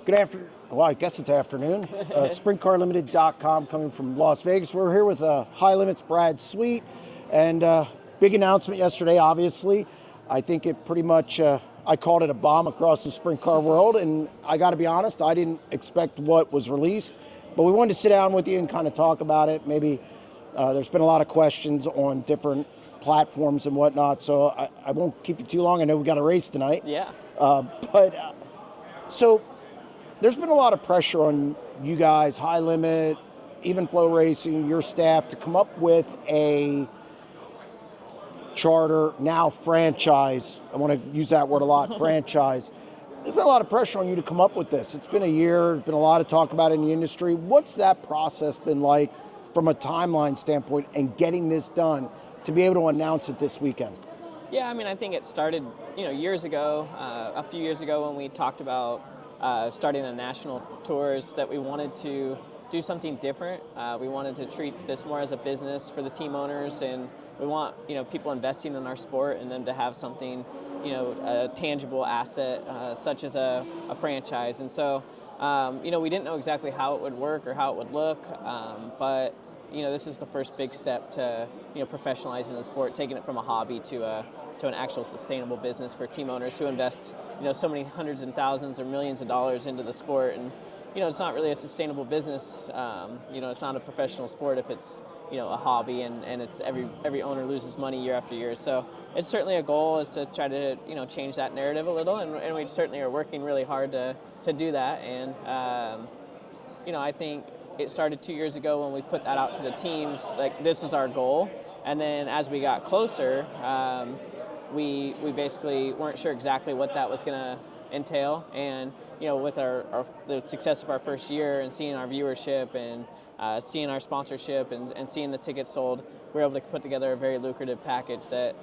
Good afternoon. Well, I guess it's afternoon. SprintCarLimited.com coming from Las Vegas. We're here with High Limits Brad Sweet, and big announcement yesterday, obviously. I think it pretty much, I called it a bomb across the sprint car world, and I got to be honest, I didn't expect what was released, but we wanted to sit down with you and kind of talk about it. Maybe there's been a lot of questions on different platforms and whatnot, so I won't keep you too long. I know we got a race tonight. Yeah. So there's been a lot of pressure on you guys, High Limit, Even Flow Racing, your staff, to come up with a charter, now franchise. I want to use that word a lot, franchise. There's been a lot of pressure on you to come up with this. It's been a year, there's been a lot of talk about it in the industry. What's that process been like from a timeline standpoint and getting this done to be able to announce it this weekend? Yeah, I mean, I think it started, years ago, a few years ago when we talked about starting the national tours, that we wanted to do something different. We wanted to treat this more as a business for the team owners, and we want, people investing in our sport and them to have something, a tangible asset such as a franchise. And so, we didn't know exactly how it would work or how it would look, but this is the first big step to, professionalizing the sport, taking it from a hobby to an actual sustainable business for team owners who invest, so many hundreds and thousands or millions of dollars into the sport. And, it's not really a sustainable business. It's not a professional sport if it's, a hobby and it's every owner loses money year after year. So it's certainly a goal is to try to, change that narrative a little. And we certainly are working really hard to do that. And, I think it started 2 years ago when we put that out to the teams, like, this is our goal. And then as we got closer, we basically weren't sure exactly what that was going to entail. And, with the success of our first year and seeing our viewership and seeing our sponsorship and seeing the tickets sold, we were able to put together a very lucrative package that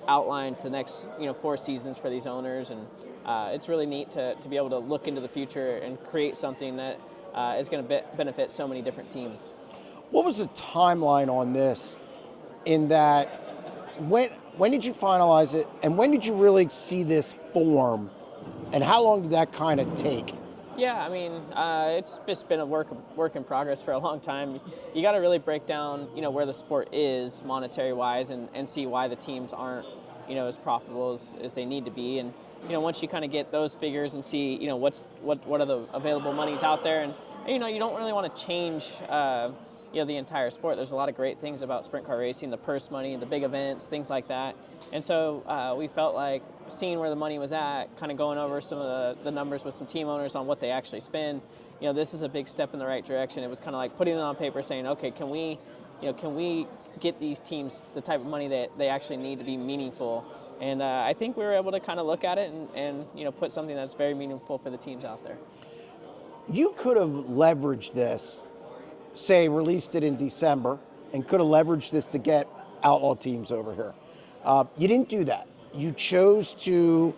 outlines the next, 4 seasons for these owners. And it's really neat to be able to look into the future and create something that is going to benefit so many different teams. What was the timeline on this, in that when did you finalize it, and when did you really see this form, and how long did that kind of take? Yeah, I mean, it's just been a work in progress for a long time. You got to really break down, where the sport is monetary-wise and see why the teams aren't, as profitable as they need to be. And, once you kind of get those figures and see, what are the available monies out there, and, you don't really want to change, the entire sport. There's a lot of great things about sprint car racing, the purse money, the big events, things like that. And so we felt like seeing where the money was at, kind of going over some of the numbers with some team owners on what they actually spend, this is a big step in the right direction. It was kind of like putting it on paper saying, okay, can we get these teams the type of money that they actually need to be meaningful? And I think we were able to kind of look at it and put something that's very meaningful for the teams out there. You could have leveraged this, say released it in December, and could have leveraged this to get outlaw teams over here. You didn't do that. You chose to,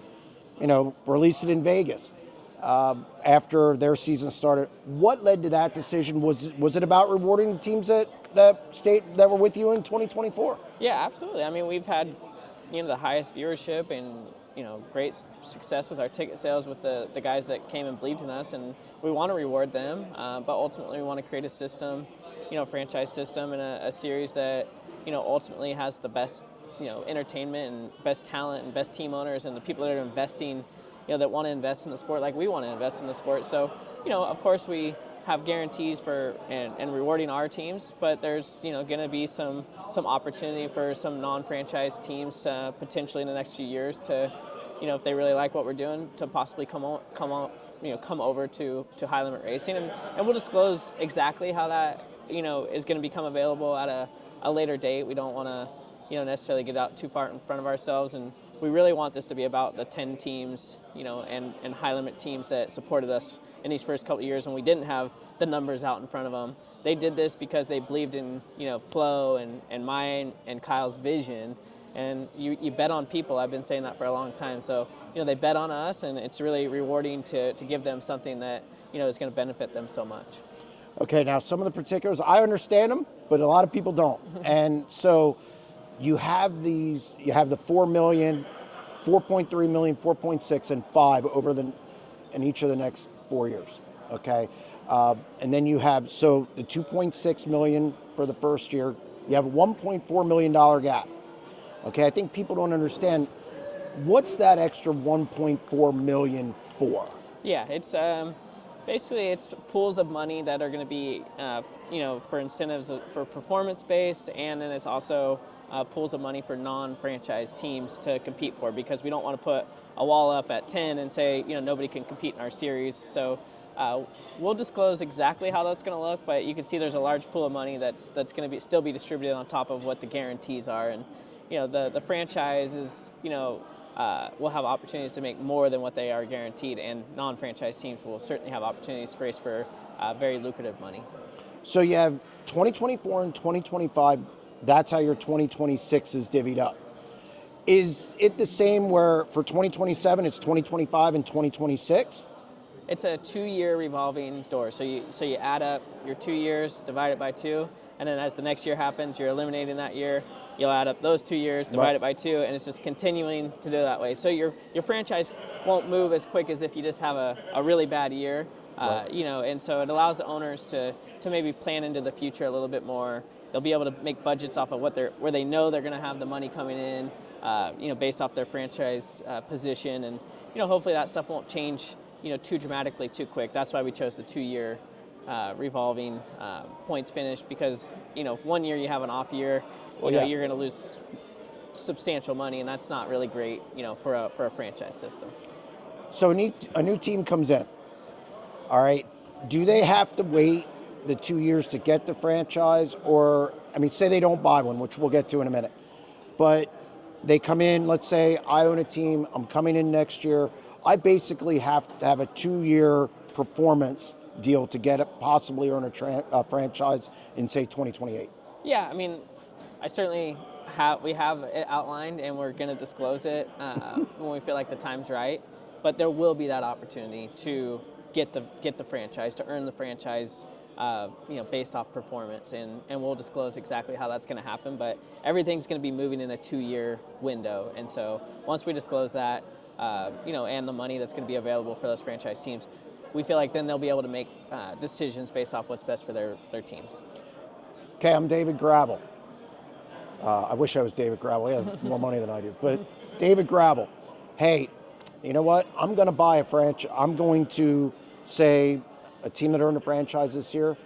release it in Vegas after their season started. What led to that decision? Was it about rewarding the teams that were with you in 2024? Yeah, absolutely. I mean, we've had, the highest viewership and, great success with our ticket sales with the guys that came and believed in us, and we want to reward them, but ultimately we want to create a system, franchise system and a series that, ultimately has the best, entertainment and best talent and best team owners and the people that are investing, that want to invest in the sport like we want to invest in the sport. So, of course we have guarantees for and rewarding our teams, but there's going to be some opportunity for some non-franchise teams potentially in the next few years to, if they really like what we're doing, to possibly come over to High Limit Racing, and we'll disclose exactly how that is going to become available at a later date. We don't want to necessarily get out too far in front of ourselves, and we really want this to be about the 10 teams, and High Limit teams that supported us in these first couple of years when we didn't have the numbers out in front of them. They did this because they believed in, Flo and mine and Kyle's vision, and you bet on people. I've been saying that for a long time. So, they bet on us, and it's really rewarding to give them something that, is going to benefit them so much. Okay, now some of the particulars, I understand them, but a lot of people don't. And so you have the 4 million, 4.3 million, 4.6, and 5 in each of the next 4 years. Okay, and then you have the 2.6 million for the first year. You have a $1.4 million gap. Okay, I think people don't understand what's that extra 1.4 million for. Yeah, it's basically it's pools of money that are going to be for incentives for performance based, and then it's also pools of money for non-franchise teams to compete for, because we don't want to put a wall up at 10 and say nobody can compete in our series. So we'll disclose exactly how that's going to look, but you can see there's a large pool of money that's going to still be distributed on top of what the guarantees are, and the franchises will have opportunities to make more than what they are guaranteed, and non-franchise teams will certainly have opportunities to race for very lucrative money. So you have 2024 and 2025. That's how your 2026 is divvied up. Is it the same where for 2027 it's 2025 and 2026? It's a 2-year revolving door. So you add up your 2 years, divide it by 2, and then as the next year happens, you're eliminating that year. You'll add up those 2 years, divide it by 2, and it's just continuing to do that way. So your franchise won't move as quick as if you just have a really bad year, and so it allows the owners to maybe plan into the future a little bit more. They'll be able to make budgets off of where they know they're going to have the money coming in, based off their franchise position, and hopefully that stuff won't change too dramatically too quick. That's why we chose the 2-year revolving points finish, because if 1 year you have an off year, you're going to lose substantial money, and that's not really great, for a franchise system. So a new team comes in. All right, do they have to wait the 2 years to get the franchise, or say they don't buy one, which we'll get to in a minute, but they come in, let's say I own a team, I'm coming in next year, I basically have to have a 2-year performance deal to get it, possibly earn a franchise in, say, 2028. Yeah, I certainly we have it outlined, and we're going to disclose it when we feel like the time's right. But there will be that opportunity to get the franchise, to earn the franchise, based off performance, and we'll disclose exactly how that's going to happen. But everything's going to be moving in a 2-year window, and so once we disclose that, and the money that's going to be available for those franchise teams, we feel like then they'll be able to make decisions based off what's best for their teams. Okay, I'm David Gravel. I wish I was David Gravel. He has more money than I do. But David Gravel, hey, you know what? I'm going to buy a franchise. I'm going to say a team that earned a franchise this year,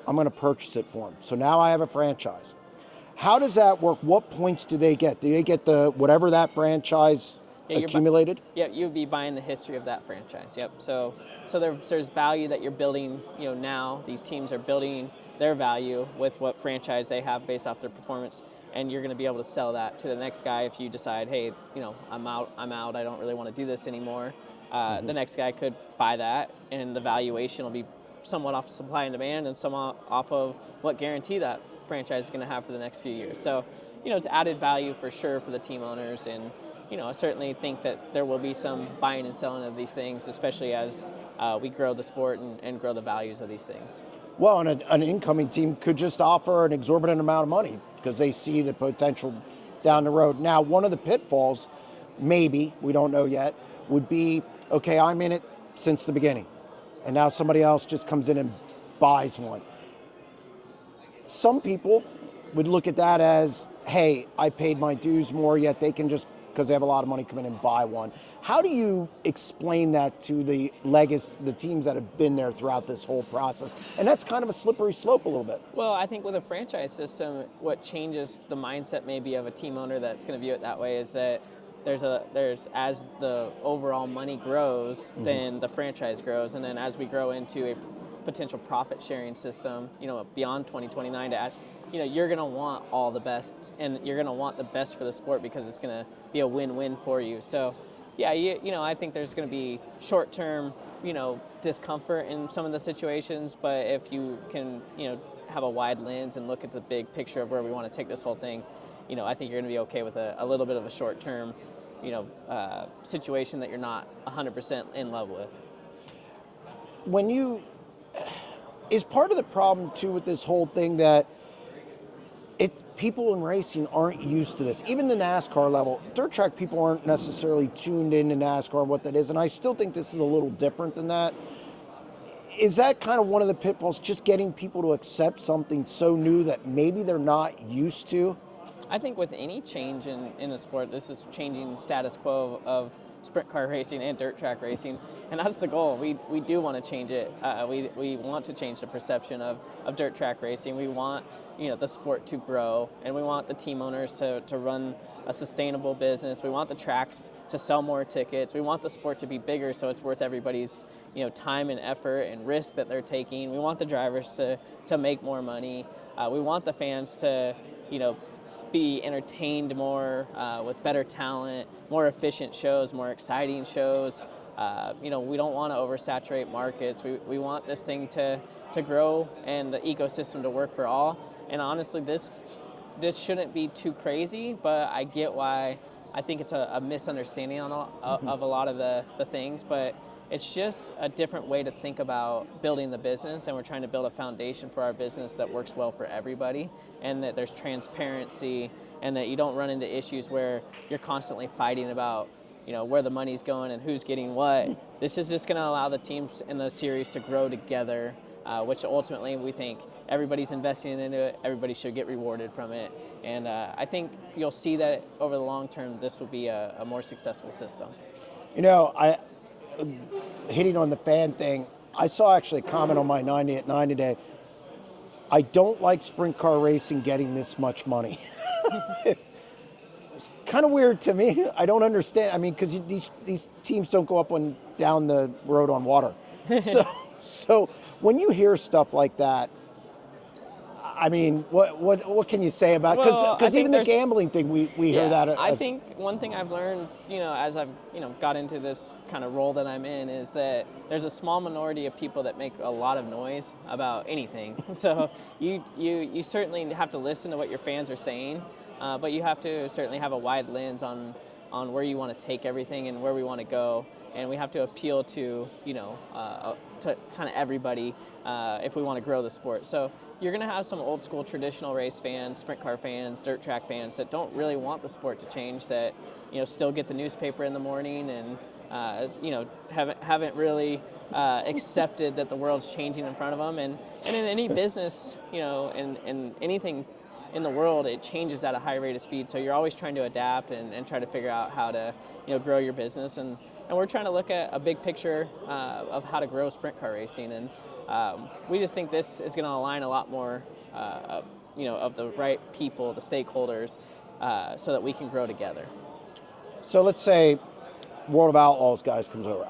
I'm going to purchase it for them. So now I have a franchise. How does that work? What points do they get? Do they get whatever that franchise accumulated? You would be buying the history of that franchise. Yep. So there's value that you're building. Now these teams are building their value with what franchise they have based off their performance, and you're going to be able to sell that to the next guy if you decide, hey, I'm out. I don't really want to do this anymore. The next guy could buy that, and the valuation will be somewhat off supply and demand, and somewhat off of what guarantee that franchise is going to have for the next few years. So, it's added value for sure for the team owners, and I certainly think that there will be some buying and selling of these things, especially as we grow the sport and grow the values of these things. Well, and an incoming team could just offer an exorbitant amount of money because they see the potential down the road. Now, one of the pitfalls, maybe, we don't know yet, would be, okay, I'm in it since the beginning, and now somebody else just comes in and buys one. Some people would look at that as, hey, I paid my dues more, yet they can just, because they have a lot of money, come in and buy one. How do you explain that to the teams that have been there throughout this whole process? And that's kind of a slippery slope a little bit. Well, I think with a franchise system, what changes the mindset maybe of a team owner that's going to view it that way is that there's as the overall money grows, then the franchise grows, and then as we grow into a potential profit sharing system, beyond 2029 to add, you're going to want all the best, and you're going to want the best for the sport because it's going to be a win-win for you. So, yeah, I think there's going to be short-term, discomfort in some of the situations, but if you can, have a wide lens and look at the big picture of where we want to take this whole thing, I think you're going to be okay with a little bit of a short-term, situation that you're not 100% in love with. Is part of the problem too with this whole thing that people in racing aren't used to this. Even the NASCAR level, dirt track people aren't necessarily tuned into NASCAR and what that is, and I still think this is a little different than that. Is that kind of one of the pitfalls, just getting people to accept something so new that maybe they're not used to? I think with any change in the sport, this is changing status quo of sprint car racing and dirt track racing, and that's the goal. We do want to change it. We want to change the perception of dirt track racing. We want the sport to grow, and we want the team owners to run a sustainable business. We want the tracks to sell more tickets. We want the sport to be bigger, so it's worth everybody's time and effort and risk that they're taking. We want the drivers to make more money. We want the fans to be entertained more with better talent, more efficient shows, more exciting shows. We don't want to oversaturate markets. We want this thing to grow and the ecosystem to work for all. And honestly, this shouldn't be too crazy, but I get why. I think it's a misunderstanding of a lot of the things, but it's just a different way to think about building the business, and we're trying to build a foundation for our business that works well for everybody, and that there's transparency, and that you don't run into issues where you're constantly fighting about where the money's going and who's getting what. This is just going to allow the teams in the series to grow together, which ultimately we think everybody's investing into it, everybody should get rewarded from it, and I think you'll see that over the long term this will be a more successful system. Hitting on the fan thing, I saw actually a comment on my 90 at 9 today. I don't like sprint car racing getting this much money. It's kind of weird to me. I don't understand. I mean, because these teams don't go up and down the road on water. So when you hear stuff like that, I mean, what can you say about it? Because even the gambling thing, we hear that. I think one thing I've learned, as I've got into this kind of role that I'm in, is that there's a small minority of people that make a lot of noise about anything. So you certainly have to listen to what your fans are saying, but you have to certainly have a wide lens on where you want to take everything and where we want to go, and we have to appeal to to kind of everybody if we want to grow the sport. So you're going to have some old school traditional race fans, sprint car fans, dirt track fans that don't really want the sport to change, that still get the newspaper in the morning and haven't really accepted that the world's changing in front of them. And in any business, and anything in the world, it changes at a high rate of speed. So you're always trying to adapt and try to figure out how to grow your business. And we're trying to look at a big picture of how to grow sprint car racing. And we just think this is going to align a lot more, of the right people, the stakeholders, so that we can grow together. So let's say World of Outlaws guys comes over.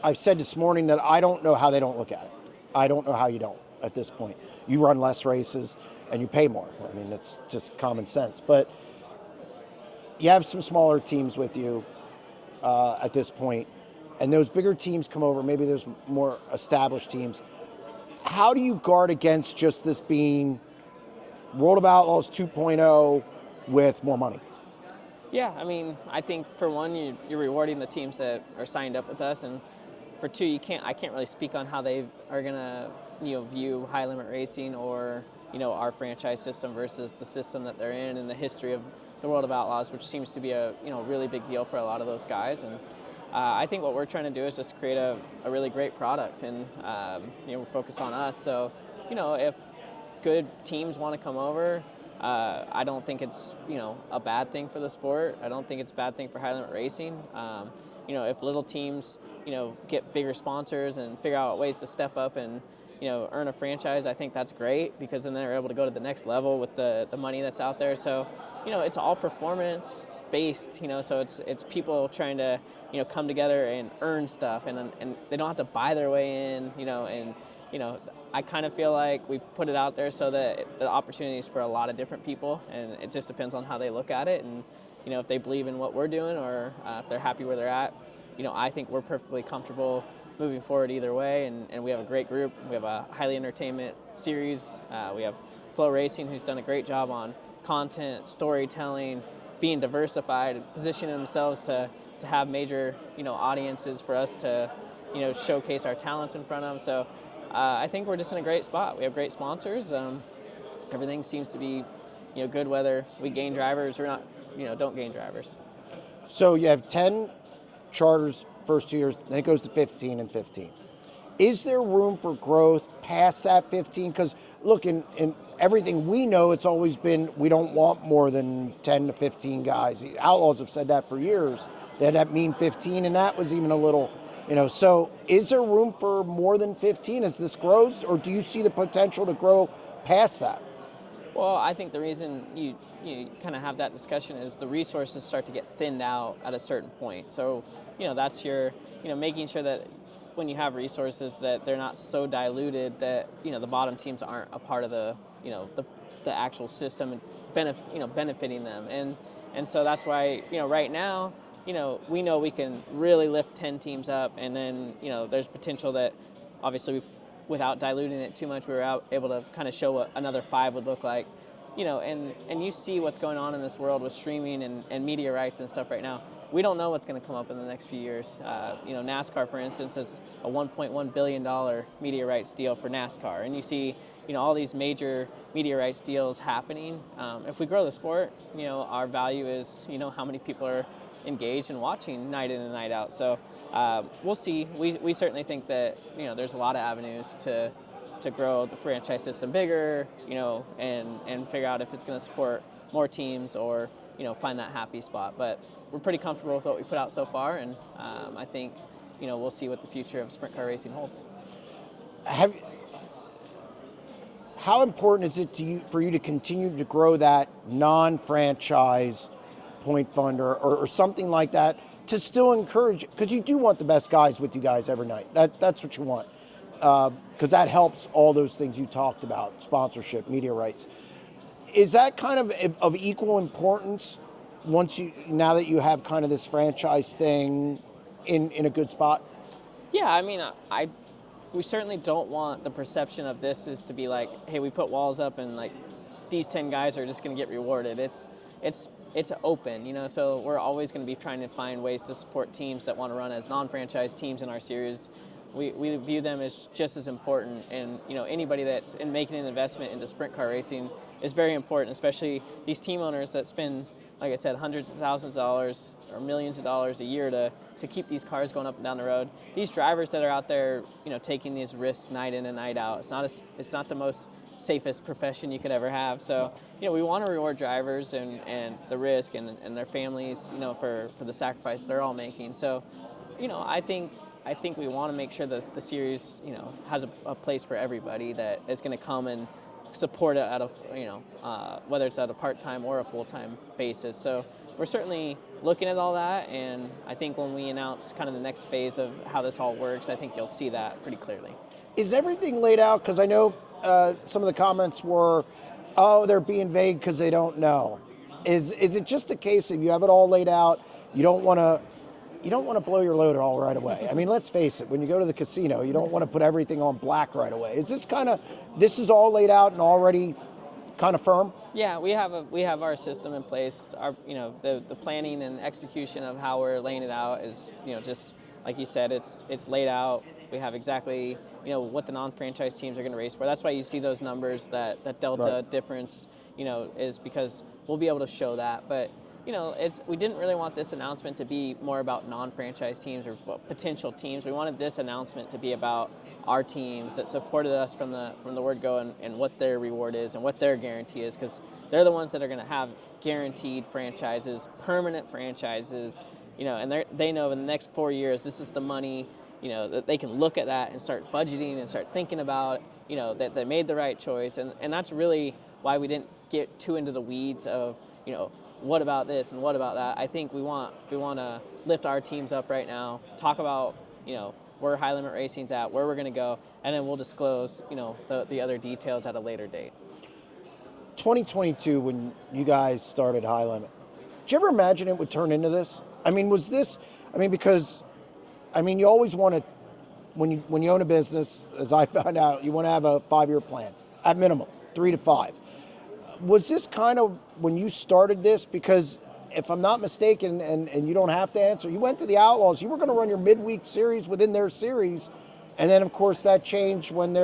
I've said this morning that I don't know how they don't look at it. I don't know how you don't at this point. You run less races and you pay more. I mean, that's just common sense. But you have some smaller teams with you at this point, and those bigger teams come over. Maybe there's more established teams. How do you guard against just this being World of Outlaws 2.0 with more money? Yeah, I mean, I think for one, you're rewarding the teams that are signed up with us, and for two, I can't really speak on how they are gonna view high limit racing or our franchise system versus the system that they're in and the history of the World of Outlaws, which seems to be a really big deal for a lot of those guys. And I think what we're trying to do is just create a really great product, and we're focused on us. So if good teams want to come over, I don't think it's a bad thing for the sport. I don't think it's a bad thing for high limit racing. If little teams get bigger sponsors and figure out ways to step up and earn a franchise, I think that's great, because then they're able to go to the next level with the money that's out there. So it's all performance based, so it's people trying to come together and earn stuff, and they don't have to buy their way in, and I kind of feel like we put it out there so that the opportunity is for a lot of different people, and it just depends on how they look at it, and if they believe in what we're doing, or if they're happy where they're at. I think we're perfectly comfortable moving forward either way, and we have a great group. We have a highly entertainment series. We have Flow Racing, who's done a great job on content, storytelling, being diversified, positioning themselves to have major audiences for us to showcase our talents in front of them. So I think we're just in a great spot. We have great sponsors. Everything seems to be good, whether we gain drivers or not, don't gain drivers. So you have 10 charters first 2 years, then it goes to 15 and 15. Is there room for growth past that 15? Because look, in everything we know, it's always been we don't want more than 10 to 15 guys. The Outlaws have said that for years. That mean 15, and that was even a little, So is there room for more than 15 as this grows, or do you see the potential to grow past that? Well, I think the reason you kind of have that discussion is the resources start to get thinned out at a certain point. So, that's your, making sure that when you have resources that they're not so diluted that, the bottom teams aren't a part of the actual system and benefiting them. And so that's why, right now, we know we can really lift 10 teams up, and then, there's potential that obviously without diluting it too much, we were able to kind of show what another 5 would look like. And you see what's going on in this world with streaming and media rights and stuff right now. We don't know what's going to come up in the next few years. NASCAR, for instance, is a $1.1 billion media rights deal for NASCAR. And you see, all these major media rights deals happening. If we grow the sport, our value is, how many people are engaged and watching night in and night out. So we'll see. We certainly think that, there's a lot of avenues to grow the franchise system bigger, and figure out if it's going to support more teams or, find that happy spot. But we're pretty comfortable with what we put out so far, and I think, we'll see what the future of sprint car racing holds. How important is it for you to continue to grow that non-franchise point fund or something like that to still encourage, because you do want the best guys with you guys every night. That's what you want, because that helps all those things you talked about, sponsorship, media rights. Is that kind of equal importance now that you have kind of this franchise thing in a good spot? Yeah, I mean, we certainly don't want the perception of this is to be like, hey, we put walls up and like these 10 guys are just going to get rewarded. It's open, so we're always going to be trying to find ways to support teams that want to run as non-franchise teams in our series. We view them as just as important, and anybody that's making an investment into sprint car racing is very important, especially these team owners that spend, like I said, hundreds of thousands of dollars or millions of dollars a year to keep these cars going up and down the road. These drivers that are out there, taking these risks night in and night out, it's not the most safest profession you could ever have. So, we want to reward drivers and the risk and their families, for the sacrifice they're all making. So, I think we want to make sure that the series, has a place for everybody that is going to come and support it at a, whether it's at a part-time or a full-time basis. So we're certainly looking at all that, and I think when we announce kind of the next phase of how this all works, I think you'll see that pretty clearly. Is everything laid out? Because I know some of the comments were, oh, they're being vague because they don't know. Is it just a case of you have it all laid out, you don't want to blow your load all right away? I mean, let's face it, when you go to the casino, you don't want to put everything on black right away. Is this is all laid out and already kind of firm? Yeah, we have our system in place. Our the planning and execution of how we're laying it out is just like you said, it's laid out. We have exactly what the non-franchise teams are going to race for. That's why you see those numbers, that delta right. difference, is because we'll be able to show that. But we didn't really want this announcement to be more about non-franchise teams or potential teams. We wanted this announcement to be about our teams that supported us from the word go and what their reward is and what their guarantee is, because they're the ones that are going to have guaranteed franchises, permanent franchises, and they know in the next 4 years this is the money, that they can look at that and start budgeting and start thinking about, that they made the right choice, and that's really why we didn't get too into the weeds of, what about this and what about that. I think we want to lift our teams up right now, talk about, where High Limit Racing's at, where we're going to go, and then we'll disclose, the other details at a later date. 2022, when you guys started High Limit, did you ever imagine it would turn into this? I mean, because you always want to, when you own a business, as I found out, you want to have a 5-year plan, at minimum, 3 to 5. Was this kind of when you started this? Because if I'm not mistaken, and you don't have to answer, you went to the Outlaws, you were going to run your midweek series within their series, and then of course that changed when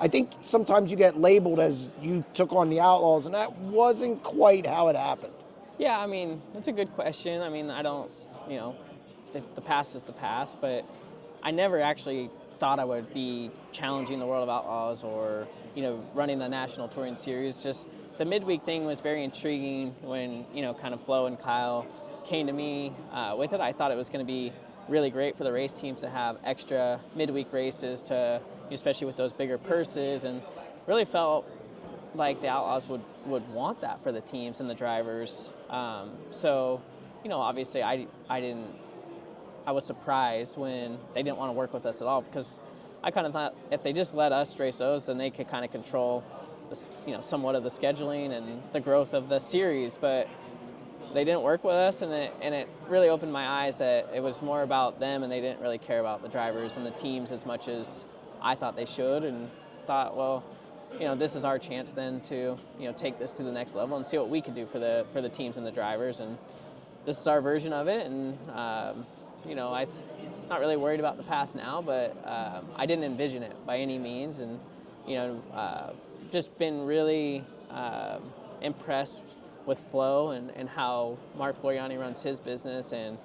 I think sometimes you get labeled as you took on the Outlaws, and that wasn't quite how it happened. Yeah, that's a good question. I don't, the past is the past, but I never actually thought I would be challenging the World of Outlaws or, running the national touring series. Just the midweek thing was very intriguing when, kind of Flo and Kyle came to me with it. I thought it was going to be really great for the race teams to have extra midweek races especially with those bigger purses, and really felt like the Outlaws would want that for the teams and the drivers. So, obviously I was surprised when they didn't want to work with us at all, because I kind of thought if they just let us race those, then they could kind of control somewhat of the scheduling and the growth of the series. But they didn't work with us, and it really opened my eyes that it was more about them, and they didn't really care about the drivers and the teams as much as I thought they should, and thought, well, this is our chance then to take this to the next level and see what we can do for the teams and the drivers, and this is our version of it. And I'm not really worried about the past now, but I didn't envision it by any means, and just been really impressed with Flo and how Mark Floriani runs his business, and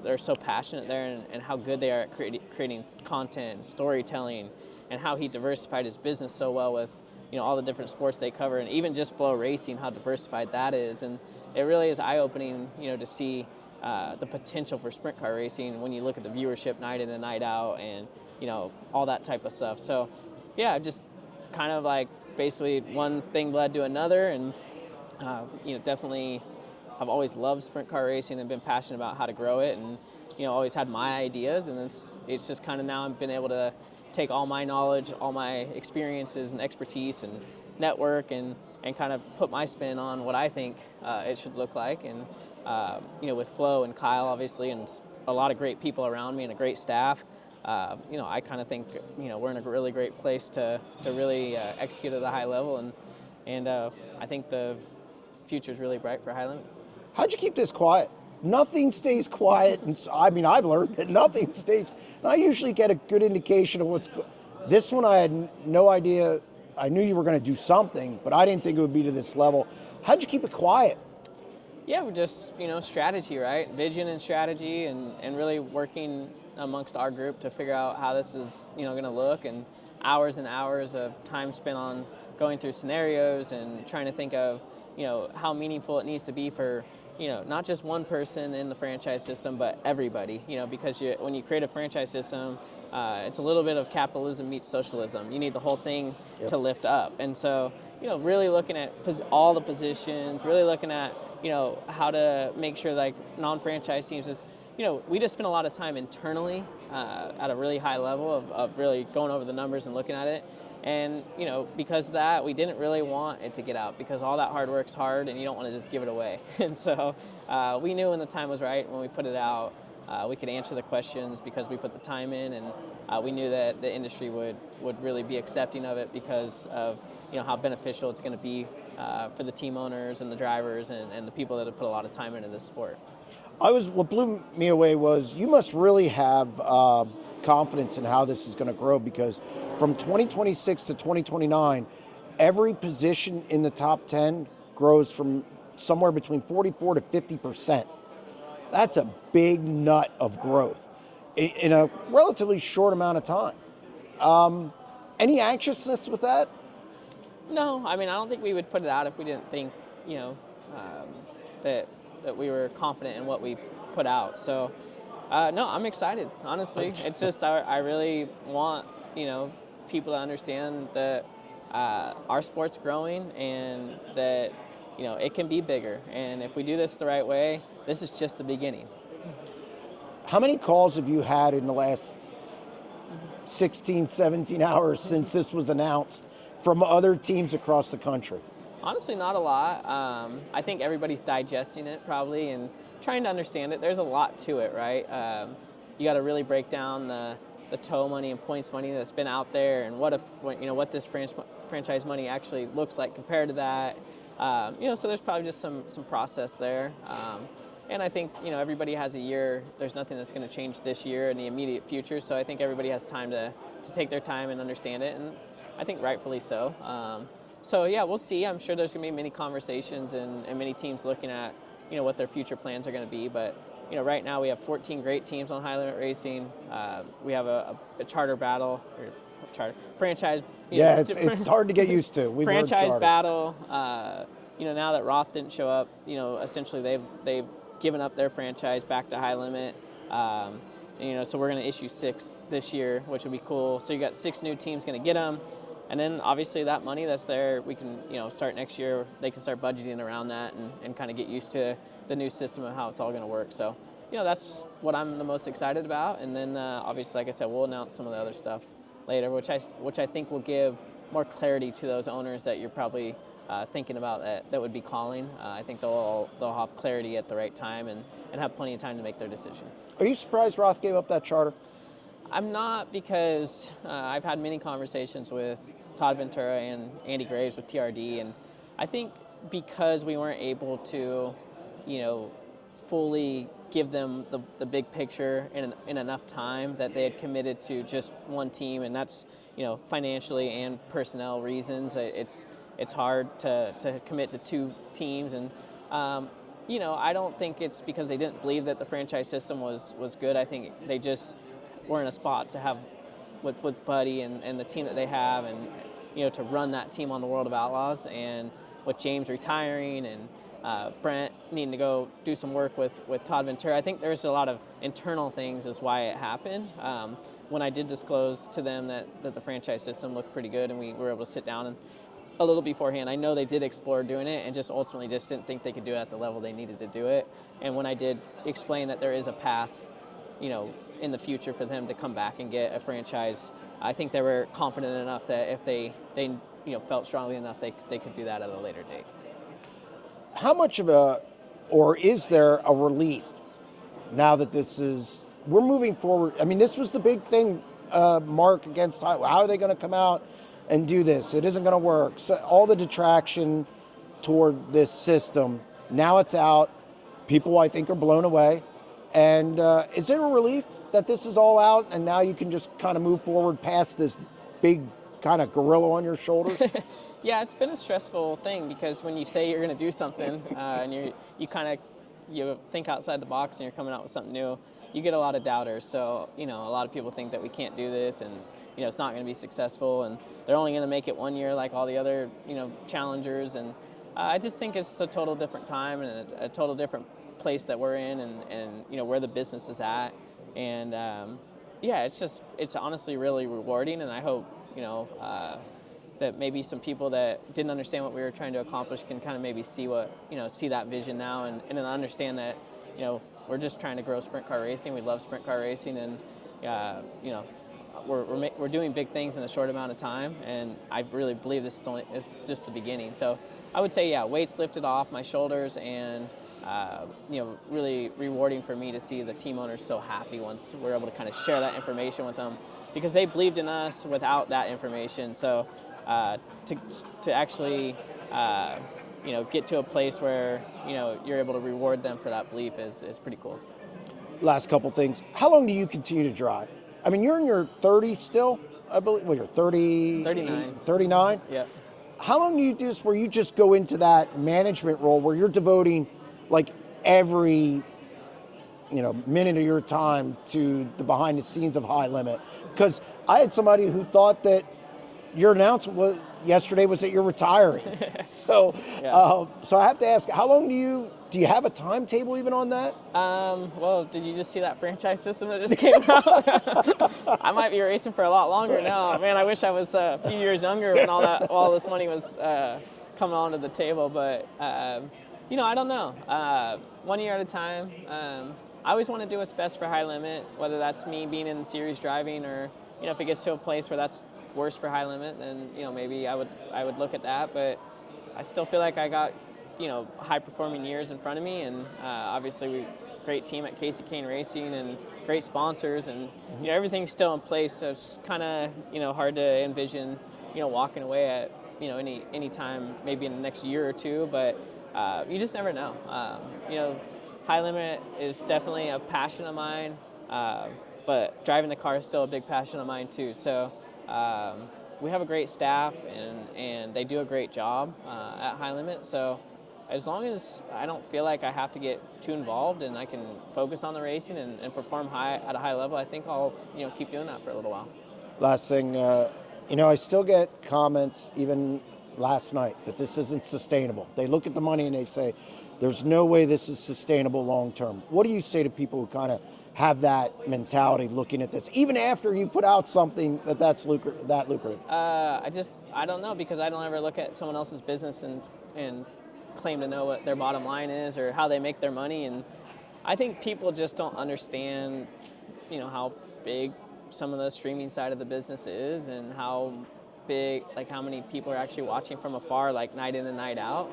they're so passionate there, and how good they are at creating content, storytelling, and how he diversified his business so well with all the different sports they cover, and even just Flo Racing, how diversified that is. And it really is eye-opening to see the potential for sprint car racing when you look at the viewership night in and night out, and all that type of stuff. So yeah, just kind of like basically one thing led to another, and definitely I've always loved sprint car racing and been passionate about how to grow it, and always had my ideas, and it's just kind of now I've been able to take all my knowledge, all my experiences and expertise and network, and kind of put my spin on what I think it should look like. And with Flo and Kyle, obviously, and a lot of great people around me and a great staff, I kind of think we're in a really great place to really execute at a high level, and I think the future is really bright for High Limit. How'd you keep this quiet? Nothing stays quiet, and I've learned that nothing stays. And I usually get a good indication of this one I had no idea. I knew you were going to do something, but I didn't think it would be to this level. How'd you keep it quiet? Yeah, we're just strategy, right? Vision and strategy, and really working amongst our group to figure out how this is going to look, and hours and hours of time spent on going through scenarios and trying to think of how meaningful it needs to be for not just one person in the franchise system, but everybody, because when you create a franchise system, it's a little bit of capitalism meets socialism. You need the whole thing to lift up. And so, really looking at all the positions, really looking at, how to make sure like non-franchise teams is, we just spend a lot of time internally at a really high level of really going over the numbers and looking at it. And, because of that, we didn't really want it to get out, because all that hard work's hard and you don't want to just give it away. And so we knew when the time was right, when we put it out, we could answer the questions because we put the time in, and we knew that the industry would really be accepting of it because of how beneficial it's going to be for the team owners and the drivers and the people that have put a lot of time into this sport. What blew me away was you must really have confidence in how this is going to grow, because from 2026 to 2029, every position in the top 10 grows from somewhere between 44 to 50%. That's a big nut of growth in a relatively short amount of time. Any anxiousness with that? No, I don't think we would put it out if we didn't think, that we were confident in what we put out. So, no, I'm excited, honestly. It's just I really want, people to understand that our sport's growing, and that, it can be bigger. And if we do this the right way, this is just the beginning. How many calls have you had in the last 16, 17 hours since this was announced from other teams across the country? Honestly, not a lot. I think everybody's digesting it probably and trying to understand it. There's a lot to it, right? You got to really break down the tow money and points money that's been out there, and what this franchise money actually looks like compared to that. So there's probably just some process there. And I think, everybody has a year. There's nothing that's going to change this year in the immediate future. So I think everybody has time to take their time and understand it, and I think rightfully so. So yeah, we'll see. I'm sure there's going to be many conversations and many teams looking at, what their future plans are going to be. But right now we have 14 great teams on High Limit Racing. We have a charter battle, or charter franchise. Yeah, it's hard to get used to. We've heard franchise charter. battle. Now that Roth didn't show up, essentially they've given up their franchise back to High Limit. So we're going to issue 6 this year, which would be cool. So you got 6 new teams going to get them. And then obviously that money that's there, we can, start next year, they can start budgeting around that and kind of get used to the new system of how it's all going to work. So, that's what I'm the most excited about. And then obviously, like I said, we'll announce some of the other stuff later, which I think will give more clarity to those owners that you're probably thinking about that would be calling. I think they'll have clarity at the right time and have plenty of time to make their decision. Are you surprised Roth gave up that charter? I'm not, because I've had many conversations with Todd Ventura and Andy Graves with TRD, and I think because we weren't able to, fully give them the big picture in enough time, that they had committed to just one team, and that's, financially and personnel reasons. It's hard to commit to 2 teams, and I don't think it's because they didn't believe that the franchise system was good. I think they just were in a spot to have with Buddy and the team that they have, and to run that team on the World of Outlaws, and with James retiring and Brent needing to go do some work with Todd Ventura. I think there's a lot of internal things is why it happened. When I did disclose to them that the franchise system looked pretty good, and we were able to sit down and a little beforehand, I know they did explore doing it and just ultimately just didn't think they could do it at the level they needed to do it. And when I did explain that there is a path, in the future for them to come back and get a franchise, I think they were confident enough that if they felt strongly enough, they could do that at a later date. How much of or is there a relief now that we're moving forward? I mean, this was the big thing, Mark, against how are they going to come out and do this? It isn't going to work. So all the detraction toward this system, now it's out. People, I think, are blown away. And is it a relief that this is all out and now you can just kind of move forward past this big kind of gorilla on your shoulders? Yeah, it's been a stressful thing, because when you say you're going to do something and you think outside the box and you're coming out with something new, you get a lot of doubters. So, a lot of people think that we can't do this, and it's not going to be successful, and they're only going to make it one year like all the other challengers. And I just think it's a total different time and a total different place that we're in, and where the business is at. And it's honestly really rewarding, and I hope that maybe some people that didn't understand what we were trying to accomplish can kind of maybe see that vision now, and then understand that we're just trying to grow sprint car racing. We love sprint car racing, and we're doing big things in a short amount of time, and I really believe it's just the beginning. So I would say, weight's lifted off my shoulders, and really rewarding for me to see the team owners so happy once we're able to kind of share that information with them, because they believed in us without that information. So to actually get to a place where you're able to reward them for that belief is pretty cool. Last couple things. How long do you continue to drive? I mean, you're in your 30s still, I believe. Well, you're 30, 39. 39? Yeah. How long do you do this where you just go into that management role where you're devoting like every minute of your time to the behind the scenes of High Limit? Because I had somebody who thought that your announcement yesterday was that you're retiring. So so I have to ask, how long do you have a timetable even on that? Well, did you just see that franchise system that just came out? I might be racing for a lot longer now. Man, I wish I was a few years younger when all this money was coming onto the table. But I don't know. 1 year at a time. I always want to do what's best for High Limit, whether that's me being in the series driving, or if it gets to a place where that's worse for High Limit, then maybe I would look at that. But I still feel like I got high performing years in front of me, and obviously we great team at Casey Kane Racing and great sponsors, and everything's still in place. So it's kind of hard to envision walking away at any time, maybe in the next year or two. But you just never know. High Limit is definitely a passion of mine, but driving the car is still a big passion of mine too. So we have a great staff, and they do a great job at High Limit. So as long as I don't feel like I have to get too involved and I can focus on the racing and perform at a high level, I think I'll keep doing that for a little while. Last thing, I still get comments even last night that this isn't sustainable. They look at the money and they say, there's no way this is sustainable long term. What do you say to people who kind of have that mentality looking at this, even after you put out something that's lucrative? I don't know, because I don't ever look at someone else's business and claim to know what their bottom line is or how they make their money. And I think people just don't understand, how big some of the streaming side of the business is and how big, like how many people are actually watching from afar, like night in and night out.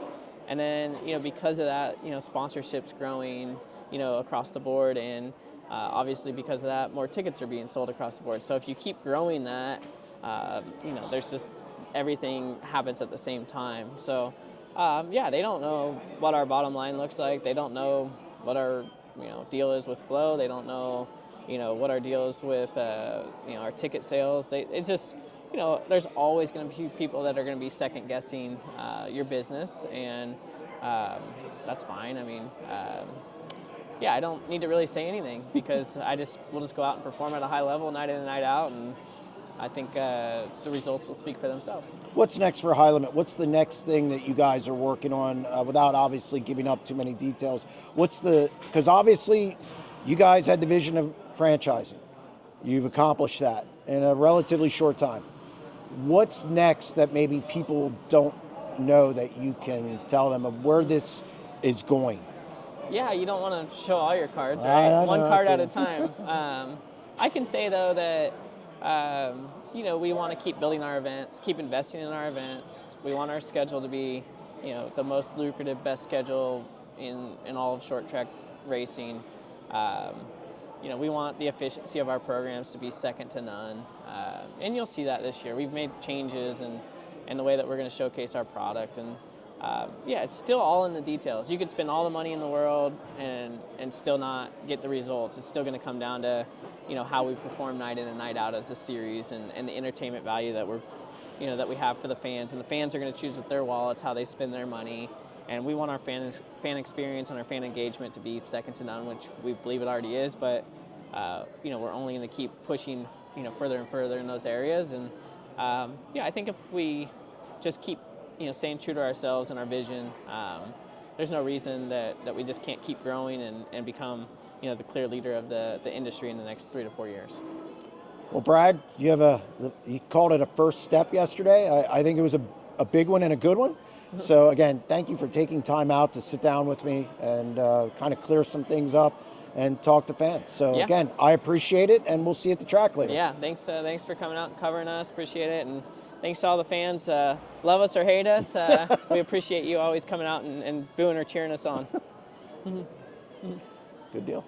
And then, because of that, sponsorships growing, across the board, and obviously because of that, more tickets are being sold across the board. So if you keep growing that, there's just everything happens at the same time. So they don't know what our bottom line looks like. They don't know what our deal is with Flow. They don't know what our deal is with our ticket sales. It's just there's always going to be people that are going to be second guessing your business, and that's fine. I mean, I don't need to really say anything, because we'll just go out and perform at a high level night in and night out, and I think the results will speak for themselves. What's next for High Limit? What's the next thing that you guys are working on, without obviously giving up too many details? Because obviously you guys had the vision of franchising. You've accomplished that in a relatively short time. What's next that maybe people don't know that you can tell them of where this is going? Yeah, you don't want to show all your cards, right? One card at a time. I can say, though, that we want to keep building our events, keep investing in our events. We want our schedule to be, the most lucrative, best schedule in all of short track racing. We want the efficiency of our programs to be second to none. And you'll see that this year. We've made changes in the way that we're going to showcase our product. And it's still all in the details. You could spend all the money in the world and still not get the results. It's still going to come down to, how we perform night in and night out as a series, and the entertainment value that that we have for the fans. And the fans are going to choose with their wallets how they spend their money. And we want our fan experience and our fan engagement to be second to none, which we believe it already is. But we're only going to keep pushing further and further in those areas. And I think if we just keep staying true to ourselves and our vision, there's no reason that we just can't keep growing and become the clear leader of the industry in the next 3 to 4 years. Well, Brad, you called it a first step yesterday. I think it was a big one and a good one. So again, thank you for taking time out to sit down with me and kind of clear some things up and talk to fans. So again, I appreciate it, and we'll see you at the track later. Yeah, thanks for coming out and covering us. Appreciate it, and thanks to all the fans. Love us or hate us, we appreciate you always coming out and booing or cheering us on. Good deal.